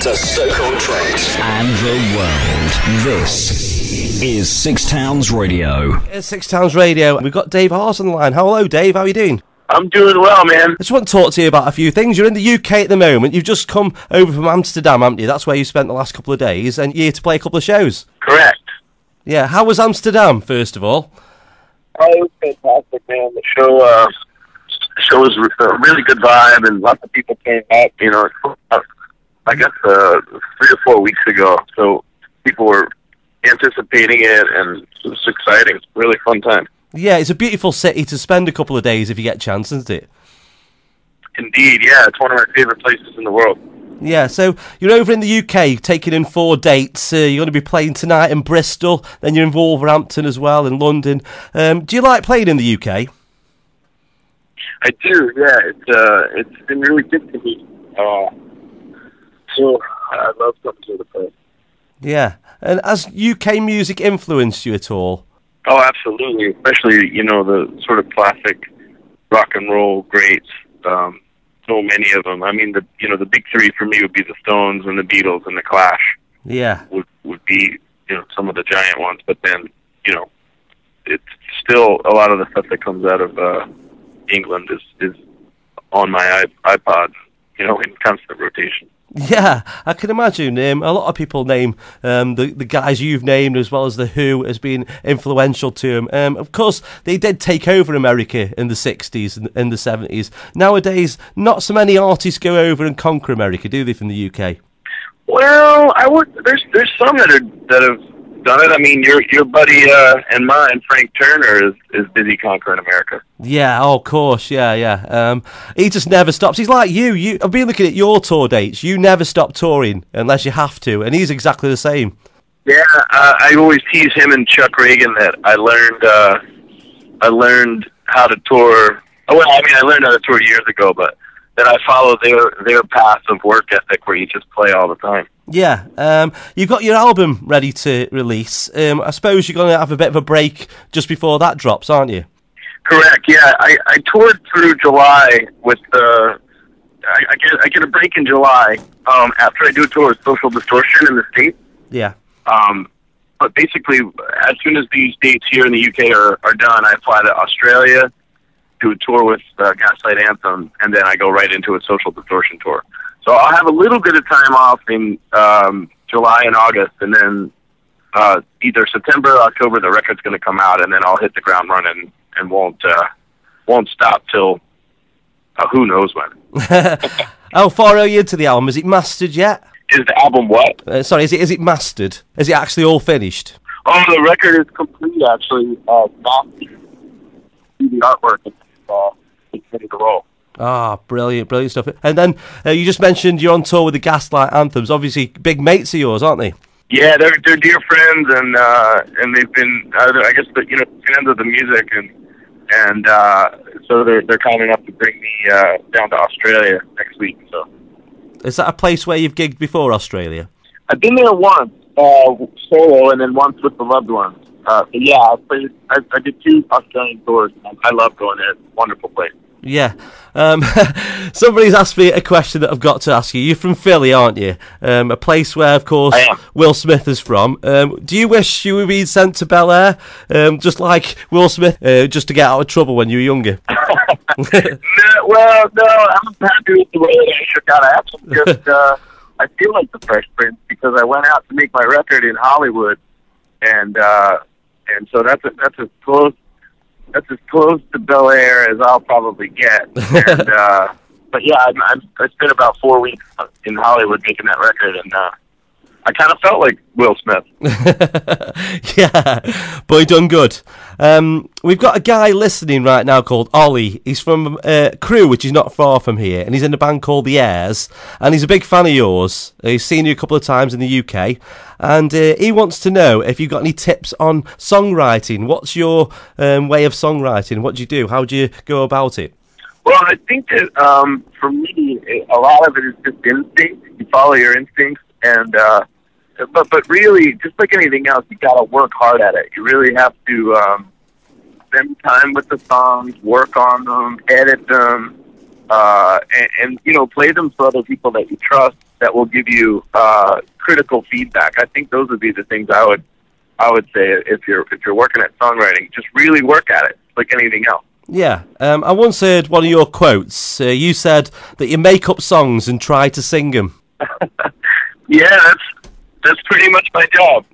to so-called trends and the world. This is Six Towns Radio. It's Six Towns Radio. We've got Dave Hause on the line. Hello, Dave. How are you doing? I'm doing well, man. I just want to talk to you about a few things. You're in the UK at the moment. You've just come over from Amsterdam, haven't you? That's where you spent the last couple of days, and you're here to play a couple of shows. Correct. Yeah. How was Amsterdam, first of all? Oh, it was fantastic, man. The show was a really good vibe, and lots of people came back. You know, I guess 3 or 4 weeks ago. So people were anticipating it, and it was exciting. Really fun time. Yeah, it's a beautiful city to spend a couple of days if you get a chance, isn't it? Indeed, yeah. It's one of my favorite places in the world. Yeah, so you're over in the UK, taking in 4 dates. You're going to be playing tonight in Bristol, then you're in Wolverhampton as well, in London. Do you like playing in the UK? I do, yeah. It's been really good to me. So I love coming to the place. Yeah, and has UK music influenced you at all? Oh, absolutely. Especially, you know, the sort of classic rock and roll greats. So many of them. I mean, the big three for me would be the Stones and the Beatles and the Clash. Yeah, would be, you know, some of the giant ones. But then, you know, it's still a lot of the stuff that comes out of England is on my iPod, you know, in constant rotation. Yeah, I can imagine. A lot of people name the guys you've named, as well as The Who, as being influential to them. Of course, they did take over America in the 60s and in the 70s. Nowadays, not so many artists go over and conquer America, do they, from the UK? Well, there's some that have done it. I mean, your buddy and mine, Frank Turner, is busy conquering America. Yeah, oh, of course, yeah. He just never stops. He's like you. I've been looking at your tour dates. You never stop touring unless you have to, and he's exactly the same. Yeah, I always tease him and Chuck Reagan that I learned how to tour. Oh, well, I mean, I learned how to tour years ago, but that I follow their path of work ethic where you just play all the time. Yeah, you've got your album ready to release. I suppose you're going to have a bit of a break just before that drops, aren't you? Correct, yeah. I toured through July with I get a break in July after I do a tour with Social Distortion in the States. Yeah. But basically, as soon as these dates here in the UK are done, I fly to Australia, do a tour with Gaslight Anthem, and then I go right into a Social Distortion tour. So I'll have a little bit of time off in July and August, and then either September or October, the record's going to come out, and then I'll hit the ground running and won't stop till who knows when. How far are you into the album? Is it mastered yet? Is the album what? Sorry, is it mastered? Is it actually all finished? Oh, the record is complete, actually. The artwork it's ready to roll. Ah, brilliant stuff. And then you just mentioned you're on tour with the Gaslight Anthems. Obviously, big mates of yours, aren't they? Yeah, they're dear friends, and they've been, I guess, fans of the music, and so they're kind enough to bring me down to Australia next week. So, is that a place where you've gigged before, Australia? I've been there once solo, and then once with the loved ones. Yeah, I did 2 Australian tours. I love going there. It's a wonderful place. Yeah. Somebody's asked me a question that I've got to ask you. You're from Philly, aren't you? A place where, of course, Will Smith is from. Do you wish you were being sent to Bel Air, just like Will Smith, just to get out of trouble when you were younger? No, I'm happy with the way that I shook out. I actually just, I feel like the Fresh Prince because I went out to make my record in Hollywood, and so that's as close to Bel Air as I'll probably get. And, but yeah, I spent about 4 weeks in Hollywood making that record, and I kind of felt like Will Smith. Yeah, but he done good. We've got a guy listening right now called Ollie. He's from Crewe, which is not far from here, and he's in a band called The Airs, and he's a big fan of yours. He's seen you a couple of times in the UK, and he wants to know if you've got any tips on songwriting. What's your way of songwriting? What do you do? How do you go about it? Well, I think that for me, a lot of it is just instinct. You follow your instincts, and but really, just like anything else, you got to work hard at it. You really have to spend time with the songs, work on them, edit them, and play them for other people that you trust that will give you critical feedback. I think those would be the things I would say if you're working at songwriting. Just really work at it, like anything else. Yeah, I once heard one of your quotes. You said that you make up songs and try to sing them. Yeah, that's pretty much my job.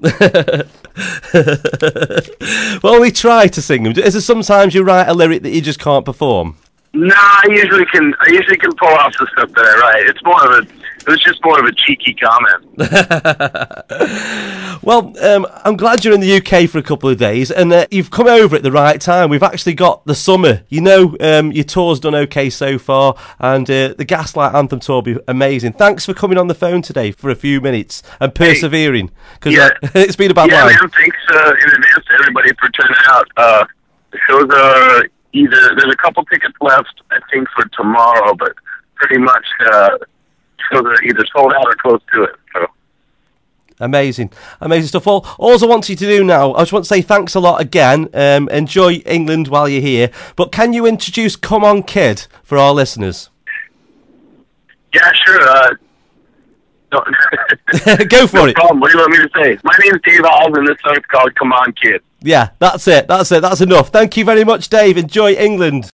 Well, we try to sing them. Is there sometimes you write a lyric that you just can't perform? Nah, I usually can pull off the stuff that I write. It was just more of a cheeky comment. Well, I'm glad you're in the UK for a couple of days, and you've come over at the right time. We've actually got the summer. Your tour's done okay so far, and the Gaslight Anthem tour will be amazing. Thanks for coming on the phone today for a few minutes and persevering, because it's been a bad line. Yeah, man, thanks in advance to everybody for turning out. The shows are there's a couple tickets left, I think, for tomorrow, but pretty much shows are either sold out or close to it. So. Amazing stuff. All I want you to do now, I just want to say thanks a lot again. Enjoy England while you're here. But can you introduce Come On Kid for our listeners? Yeah, sure. Go for it. No problem. What do you want me to say? My name's Dave Hause, and this song's called Come On Kid. Yeah, that's it. That's enough. Thank you very much, Dave. Enjoy England.